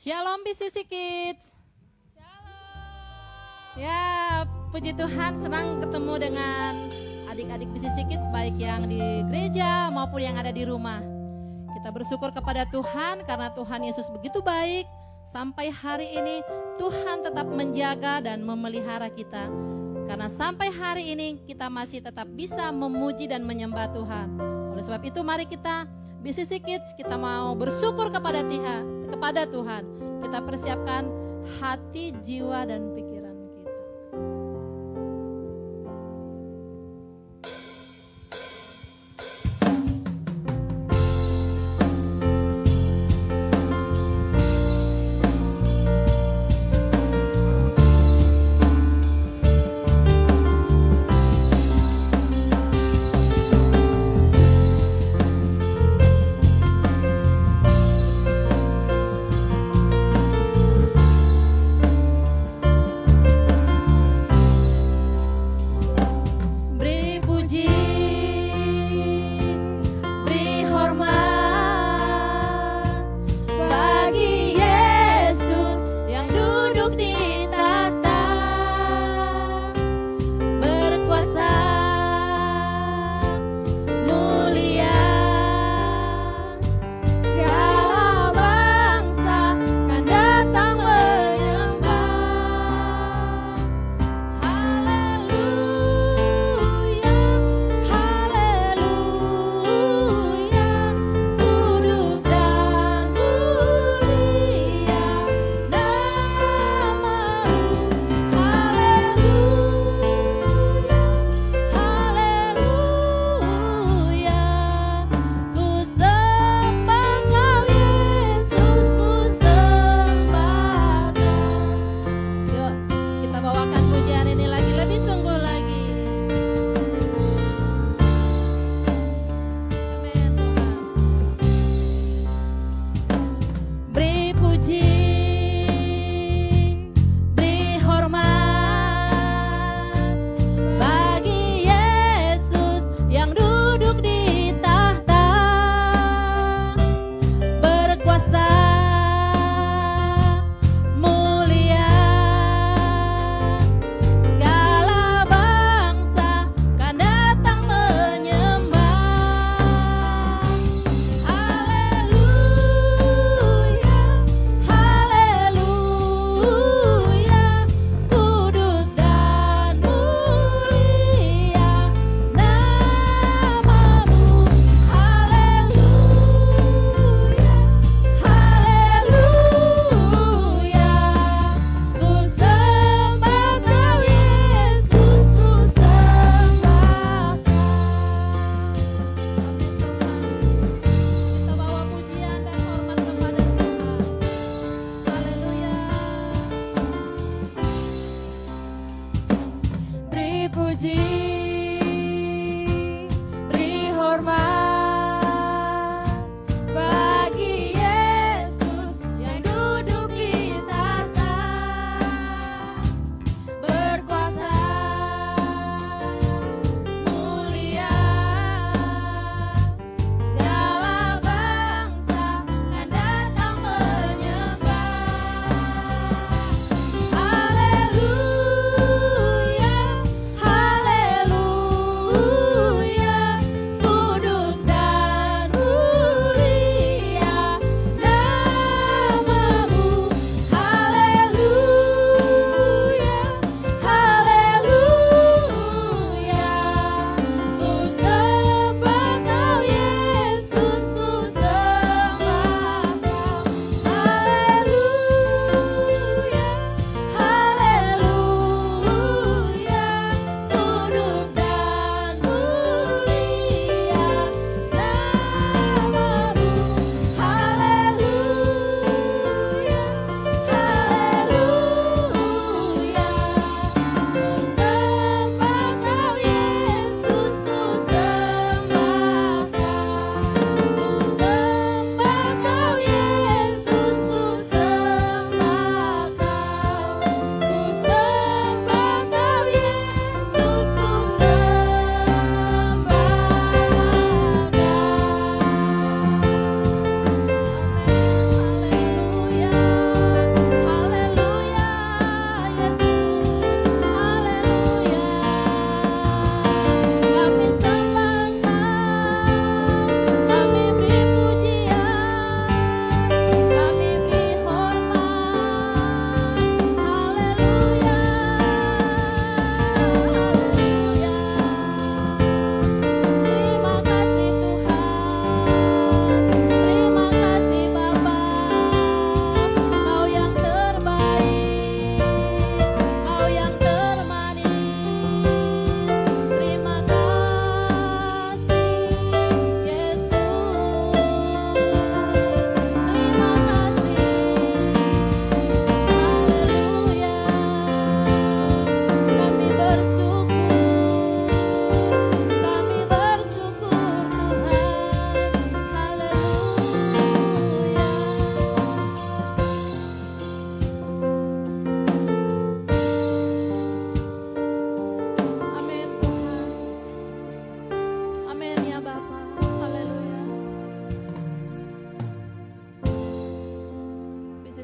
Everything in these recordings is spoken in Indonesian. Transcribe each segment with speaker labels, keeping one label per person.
Speaker 1: Shalom BCC Kids. Shalom. Ya, puji Tuhan, senang ketemu dengan adik-adik BCC Kids, baik yang di gereja maupun yang ada di rumah. Kita bersyukur kepada Tuhan karena Tuhan Yesus begitu baik. Sampai hari ini Tuhan tetap menjaga dan memelihara kita. Karena sampai hari ini kita masih tetap bisa memuji dan menyembah Tuhan. Oleh sebab itu mari kita BCC Kids, kita mau bersyukur kepada Tuhan. Kita persiapkan hati, jiwa, dan pikiran kita.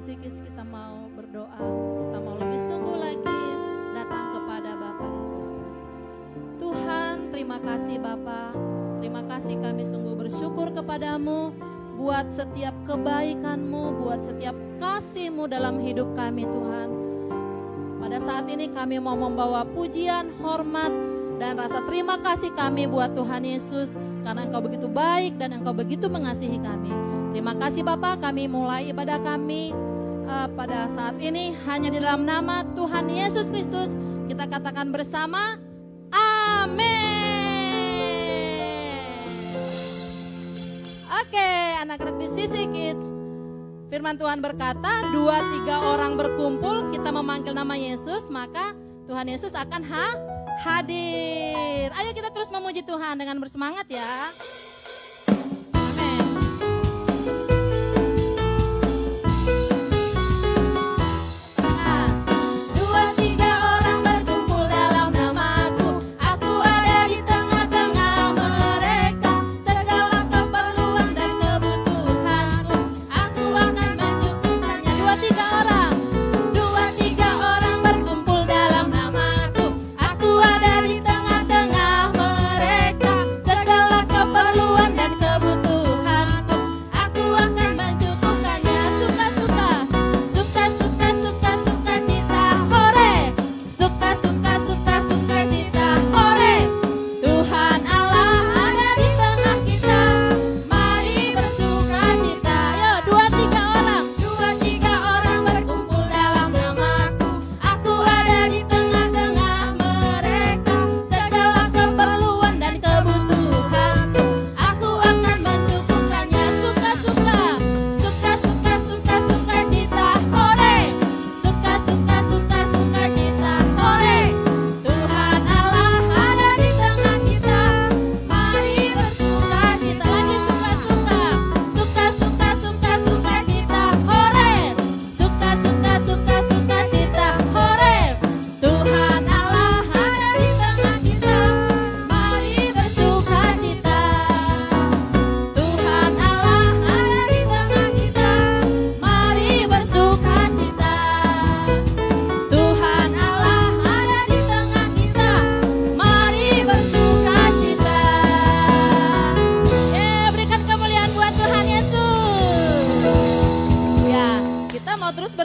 Speaker 1: Bisisi Kids kita mau berdoa, kita mau lebih sungguh lagi datang kepada Bapa di surga. Tuhan, terima kasih Bapa, terima kasih kami sungguh bersyukur kepadamu buat setiap kebaikan-Mu, buat setiap kasih-Mu dalam hidup kami Tuhan. Pada saat ini kami mau membawa pujian, hormat, dan rasa terima kasih kami buat Tuhan Yesus karena Engkau begitu baik dan Engkau begitu mengasihi kami. Terima kasih Bapa, kami mulai ibadah kami pada saat ini hanya di dalam nama Tuhan Yesus Kristus. Kita katakan bersama, amin. Oke, anak-anak Bisisi Kids, firman Tuhan berkata, 2-3 orang berkumpul, kita memanggil nama Yesus, maka Tuhan Yesus akan hadir. Ayo kita terus memuji Tuhan dengan bersemangat ya.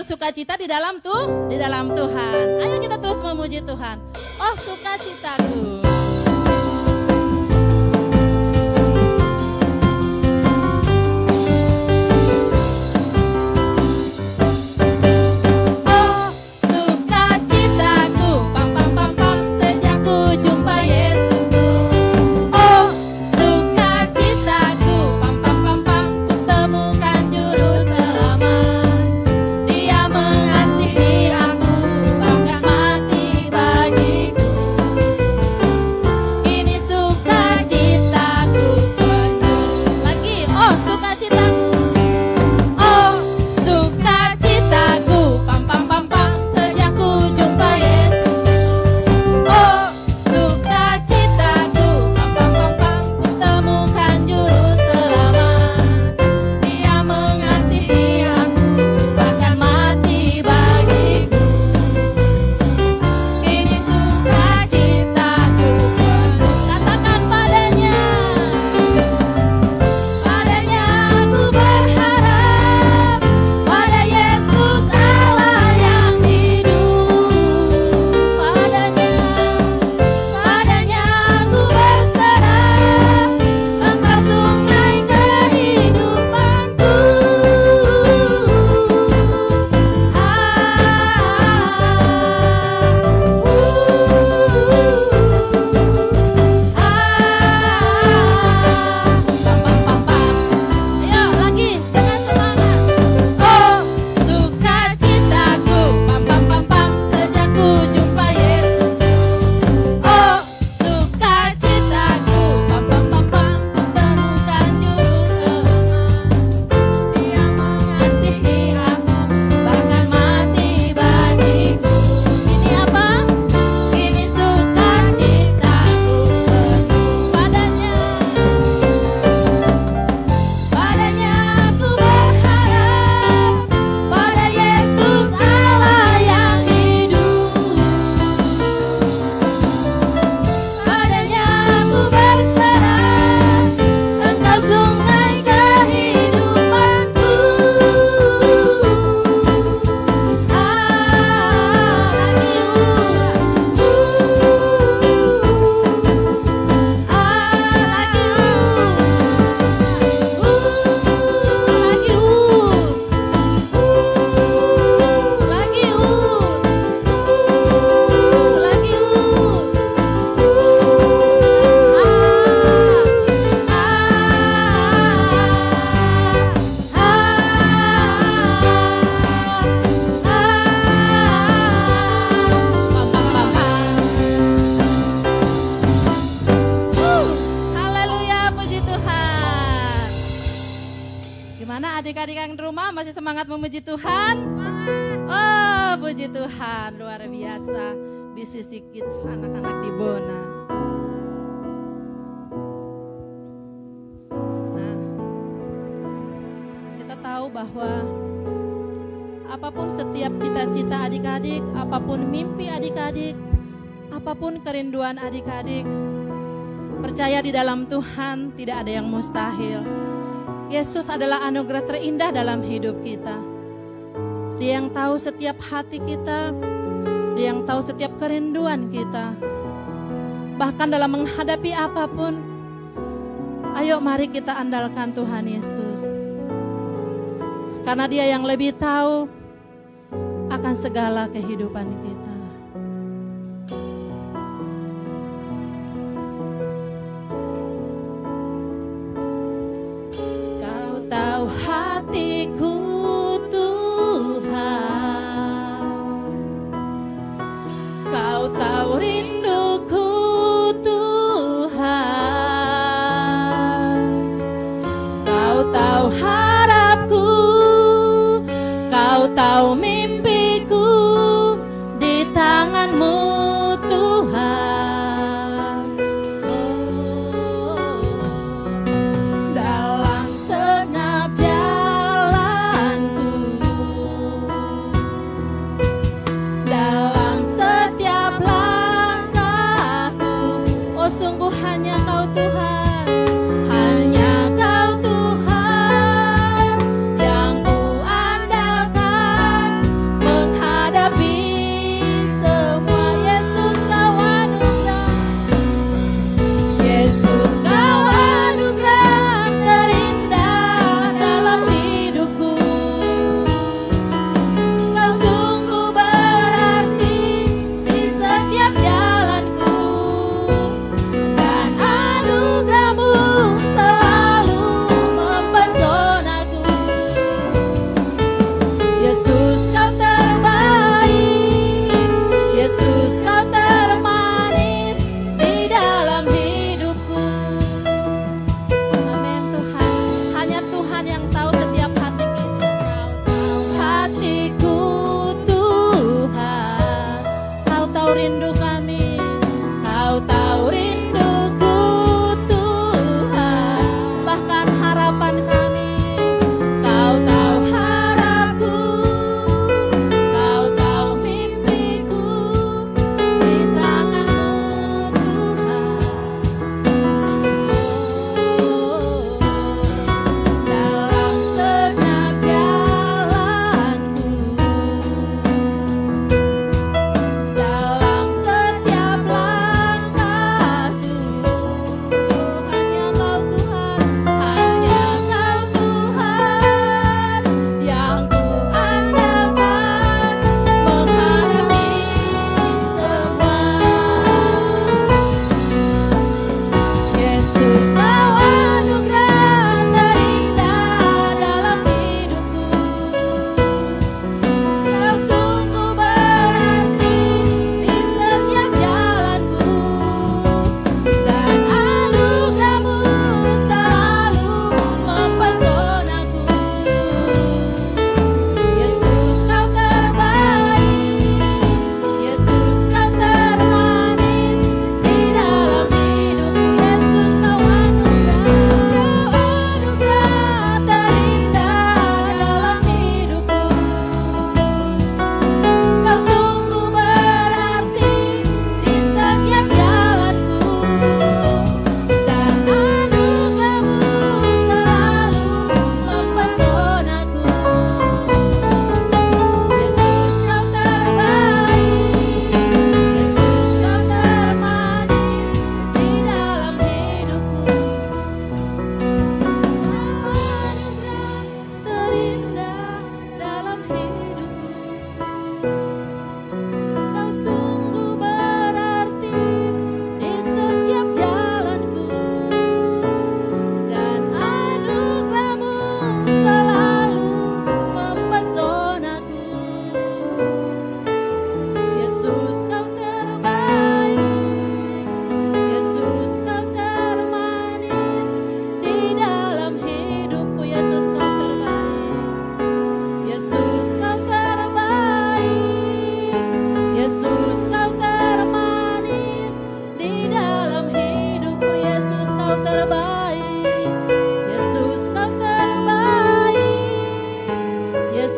Speaker 1: Sukacita di dalam Tuhan. Ayo kita terus memuji Tuhan. Oh, sukacitaku.
Speaker 2: Bagiku
Speaker 1: masih semangat memuji Tuhan? Oh, puji Tuhan, luar biasa. BCC Kids, anak-anak di Bona. Nah, kita tahu bahwa apapun setiap cita-cita adik-adik, apapun mimpi adik-adik, apapun kerinduan adik-adik, percaya di dalam Tuhan tidak ada yang mustahil. Yesus adalah anugerah terindah dalam hidup kita. Dia yang tahu setiap hati kita, Dia yang tahu setiap kerinduan kita. Bahkan dalam menghadapi apapun, ayo mari kita andalkan Tuhan Yesus. Karena Dia yang lebih tahu akan segala kehidupan kita. Tahu hatiku Tuhan, Kau tahu rinduku Tuhan, Kau tahu harapku, Kau tahu mimpiku di tangan-Mu Tuhan.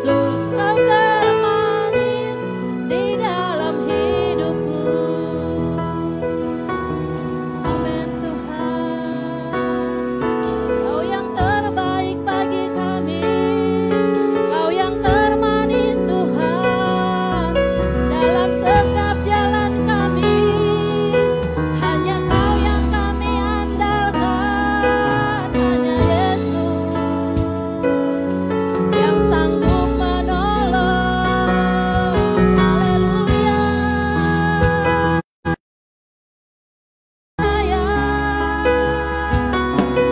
Speaker 1: Yesus, Kau termanis di dalam hidupku. Amin Tuhan, Kau yang terbaik bagi kami, Kau yang termanis Tuhan dalam setiap jalan kami. Hanya Kau yang kami andalkan, hanya Yesus yang sanggup menolong. Haleluya.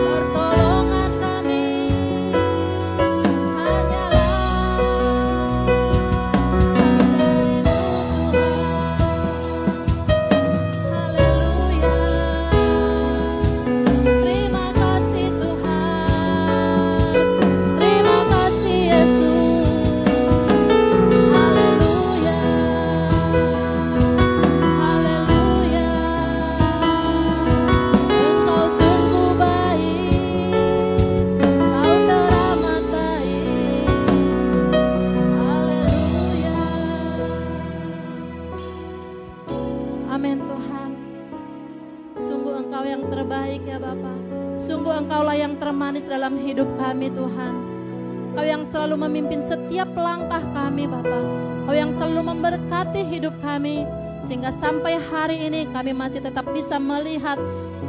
Speaker 1: Pertolongan kami hanyalah dari-Mu Tuhan. Haleluya. Terima kasih Tuhan. Terima kasih Yesus. Haleluya. Haleluya. Engkau sungguh baik, Kau teramat baik. Haleluya. Amin Tuhan. Sungguh Engkau yang terbaik ya Bapa. Sungguh Engkaulah yang termanis dalam hidup kami Tuhan. Kau yang selalu memimpin setiap langkah kami Bapa. Kau yang selalu memberkati hidup kami. Sehingga sampai hari ini kami masih tetap bisa melihat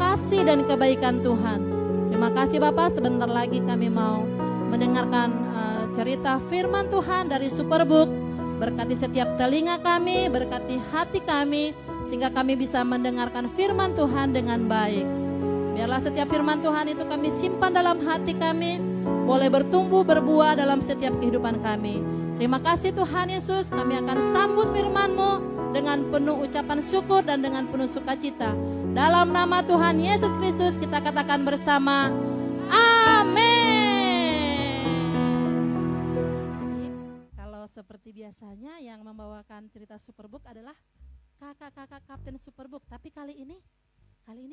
Speaker 1: kasih dan kebaikan Tuhan. Terima kasih Bapa, sebentar lagi kami mau mendengarkan cerita firman Tuhan dari Superbook. Berkati setiap telinga kami, berkati hati kami, sehingga kami bisa mendengarkan firman Tuhan dengan baik. Biarlah setiap firman Tuhan itu kami simpan dalam hati kami, boleh bertumbuh berbuah dalam setiap kehidupan kami. Terima kasih Tuhan Yesus, kami akan sambut firman-Mu dengan penuh ucapan syukur dan dengan penuh sukacita. Dalam nama Tuhan Yesus Kristus kita katakan bersama, amin. Kalau seperti biasanya yang membawakan cerita Superbook adalah kakak-kakak Kapten Superbook, tapi kali ini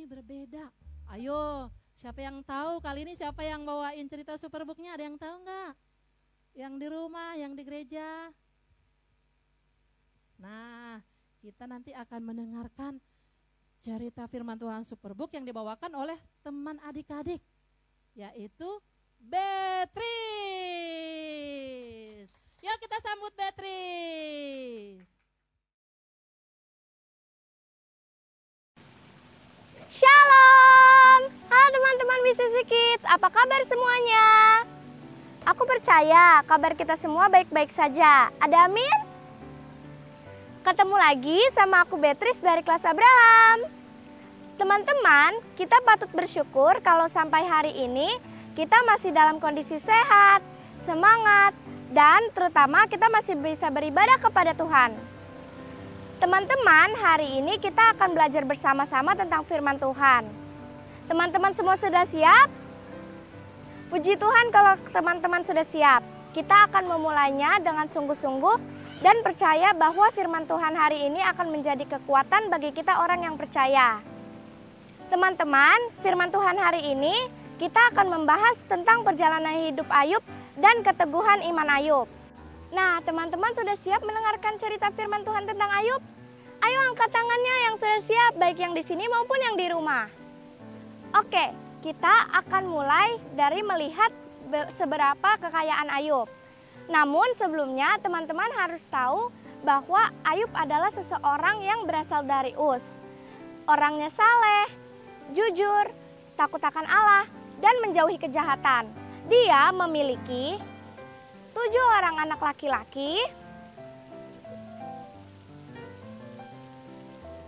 Speaker 1: berbeda. Ayo, siapa yang tahu kali ini siapa yang bawain cerita Superbooknya? Ada yang tahu nggak? Yang di rumah, yang di gereja? Nah, kita nanti akan mendengarkan cerita firman Tuhan Superbook yang dibawakan oleh teman adik-adik, yaitu Beatrice. Yuk kita sambut Beatrice.
Speaker 2: Shalom, halo teman-teman BCC Kids, apa kabar semuanya? Aku percaya kabar kita semua baik-baik saja, ada amin? Ketemu lagi sama aku Beatrice dari kelas Abraham. Teman-teman, kita patut bersyukur kalau sampai hari ini kita masih dalam kondisi sehat, semangat, dan terutama kita masih bisa beribadah kepada Tuhan. Teman-teman, hari ini kita akan belajar bersama-sama tentang firman Tuhan. Teman-teman semua sudah siap? Puji Tuhan kalau teman-teman sudah siap. Kita akan memulainya dengan sungguh-sungguh dan percaya bahwa firman Tuhan hari ini akan menjadi kekuatan bagi kita orang yang percaya. Teman-teman, firman Tuhan hari ini kita akan membahas tentang perjalanan hidup Ayub dan keteguhan iman Ayub. Nah, teman-teman sudah siap mendengarkan cerita firman Tuhan tentang Ayub? Ayo angkat tangannya yang sudah siap, baik yang di sini maupun yang di rumah. Oke, kita akan mulai dari melihat seberapa kekayaan Ayub. Namun sebelumnya teman-teman harus tahu bahwa Ayub adalah seseorang yang berasal dari Uz. Orangnya saleh, jujur, takut akan Allah, dan menjauhi kejahatan. Dia memiliki 7 orang anak laki-laki,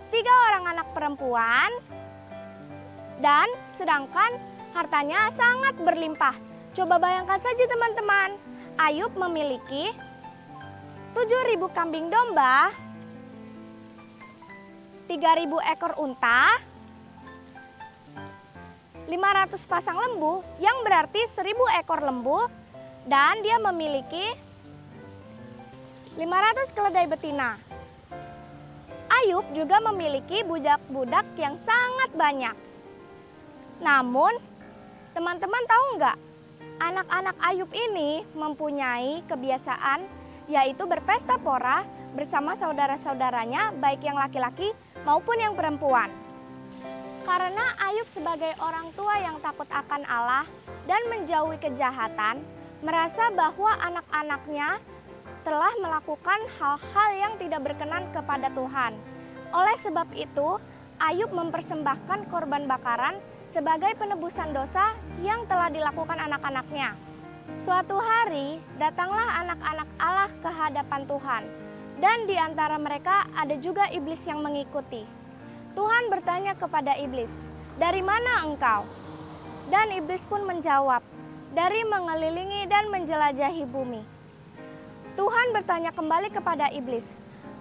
Speaker 2: 3 orang anak perempuan, dan sedangkan hartanya sangat berlimpah. Coba bayangkan saja teman-teman, Ayub memiliki 7.000 kambing domba, 3.000 ekor unta, 500 pasang lembu, yang berarti 1.000 ekor lembu, dan dia memiliki 500 keledai betina. Ayub juga memiliki budak-budak yang sangat banyak. Namun, teman-teman tahu nggak? Anak-anak Ayub ini mempunyai kebiasaan yaitu berpesta pora bersama saudara-saudaranya baik yang laki-laki maupun yang perempuan. Karena Ayub sebagai orang tua yang takut akan Allah dan menjauhi kejahatan, merasa bahwa anak-anaknya telah melakukan hal-hal yang tidak berkenan kepada Tuhan. Oleh sebab itu, Ayub mempersembahkan korban bakaran sebagai penebusan dosa yang telah dilakukan anak-anaknya. Suatu hari, datanglah anak-anak Allah ke hadapan Tuhan, dan di antara mereka ada juga iblis yang mengikuti. Tuhan bertanya kepada iblis, "Dari mana engkau?" Dan iblis pun menjawab, "Dari mengelilingi dan menjelajahi bumi." Tuhan bertanya kembali kepada iblis,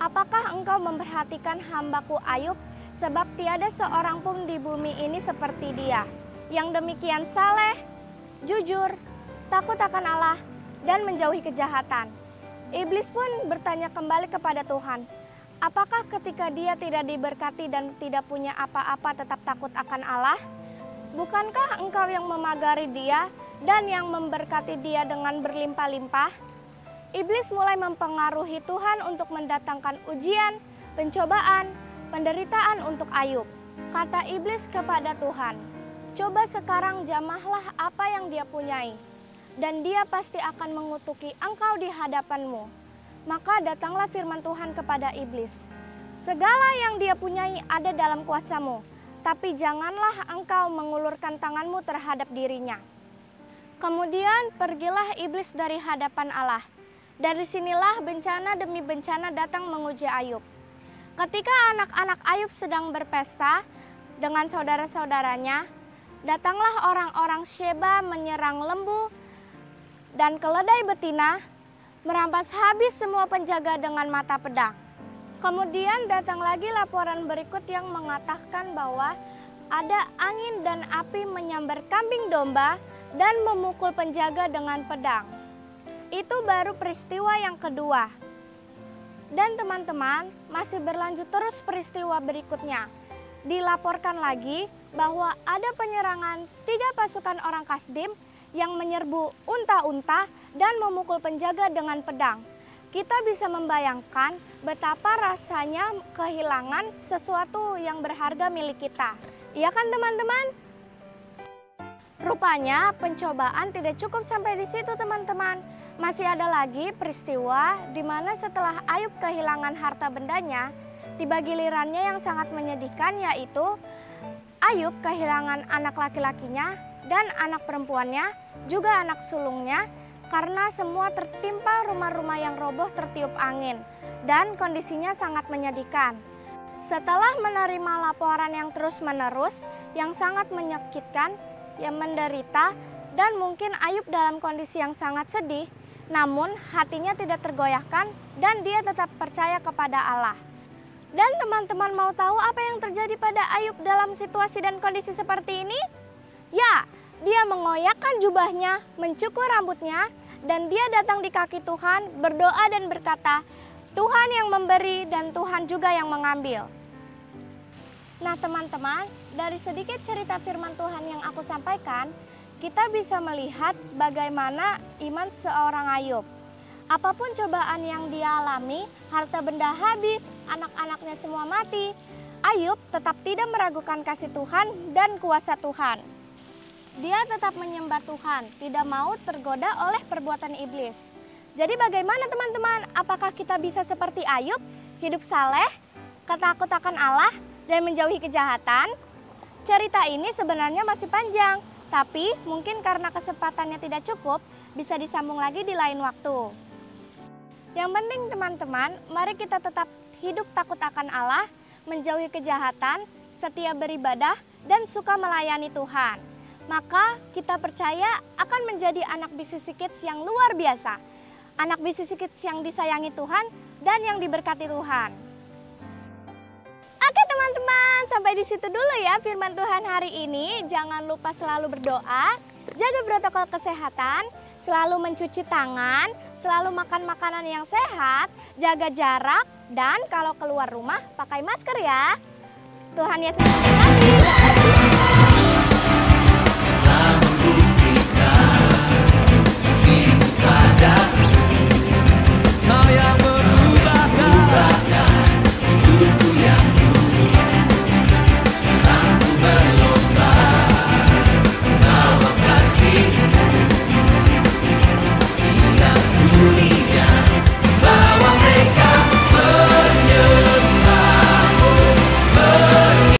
Speaker 2: "Apakah engkau memperhatikan hambaku Ayub? Sebab tiada seorang pun di bumi ini seperti dia, yang demikian saleh, jujur, takut akan Allah, dan menjauhi kejahatan." Iblis pun bertanya kembali kepada Tuhan, "Apakah ketika dia tidak diberkati dan tidak punya apa-apa tetap takut akan Allah? Bukankah engkau yang memagari dia dan yang memberkati dia dengan berlimpah-limpah?" Iblis mulai mempengaruhi Tuhan untuk mendatangkan ujian, pencobaan, penderitaan untuk Ayub. Kata iblis kepada Tuhan, "Coba sekarang jamahlah apa yang dia punyai, dan dia pasti akan mengutuki engkau di hadapanmu." Maka datanglah firman Tuhan kepada iblis, "Segala yang dia punyai ada dalam kuasamu, tapi janganlah engkau mengulurkan tanganmu terhadap dirinya." Kemudian pergilah iblis dari hadapan Allah. Dari sinilah bencana demi bencana datang menguji Ayub. Ketika anak-anak Ayub sedang berpesta dengan saudara-saudaranya, datanglah orang-orang Sheba menyerang lembu dan keledai betina, merampas habis semua penjaga dengan mata pedang. Kemudian datang lagi laporan berikut yang mengatakan bahwa ada angin dan api menyambar kambing domba dan memukul penjaga dengan pedang. Itu baru peristiwa yang kedua. Dan teman-teman, masih berlanjut terus peristiwa berikutnya. Dilaporkan lagi bahwa ada penyerangan 3 pasukan orang Kasdim yang menyerbu unta-unta dan memukul penjaga dengan pedang. Kita bisa membayangkan betapa rasanya kehilangan sesuatu yang berharga milik kita. Iya kan teman-teman? Rupanya pencobaan tidak cukup sampai di situ teman-teman. Masih ada lagi peristiwa di mana setelah Ayub kehilangan harta bendanya, tiba gilirannya yang sangat menyedihkan, yaitu Ayub kehilangan anak laki-lakinya dan anak perempuannya, juga anak sulungnya, karena semua tertimpa rumah-rumah yang roboh tertiup angin dan kondisinya sangat menyedihkan. Setelah menerima laporan yang terus-menerus yang sangat menyakitkan, yang menderita, dan mungkin Ayub dalam kondisi yang sangat sedih, namun hatinya tidak tergoyahkan dan dia tetap percaya kepada Allah. Dan teman-teman mau tahu apa yang terjadi pada Ayub dalam situasi dan kondisi seperti ini? Ya, dia mengoyakkan jubahnya, mencukur rambutnya, dan dia datang di kaki Tuhan, berdoa dan berkata, "Tuhan yang memberi dan Tuhan juga yang mengambil." Nah teman-teman, dari sedikit cerita firman Tuhan yang aku sampaikan, kita bisa melihat bagaimana iman seorang Ayub. Apapun cobaan yang dia alami, harta benda habis, anak-anaknya semua mati, Ayub tetap tidak meragukan kasih Tuhan dan kuasa Tuhan. Dia tetap menyembah Tuhan, tidak mau tergoda oleh perbuatan iblis. Jadi bagaimana teman-teman? Apakah kita bisa seperti Ayub, hidup saleh, takut akan Allah, dan menjauhi kejahatan? Cerita ini sebenarnya masih panjang, tapi mungkin karena kesempatannya tidak cukup, bisa disambung lagi di lain waktu. Yang penting teman-teman, mari kita tetap hidup takut akan Allah, menjauhi kejahatan, setia beribadah, dan suka melayani Tuhan. Maka kita percaya akan menjadi anak BCC Kids yang luar biasa. Anak BCC Kids yang disayangi Tuhan dan yang diberkati Tuhan. Oke teman-teman, sampai di situ dulu ya firman Tuhan hari ini. Jangan lupa selalu berdoa, jaga protokol kesehatan, selalu mencuci tangan, selalu makan makanan yang sehat, jaga jarak, dan kalau keluar rumah pakai masker ya. Tuhan Yesus memberkati.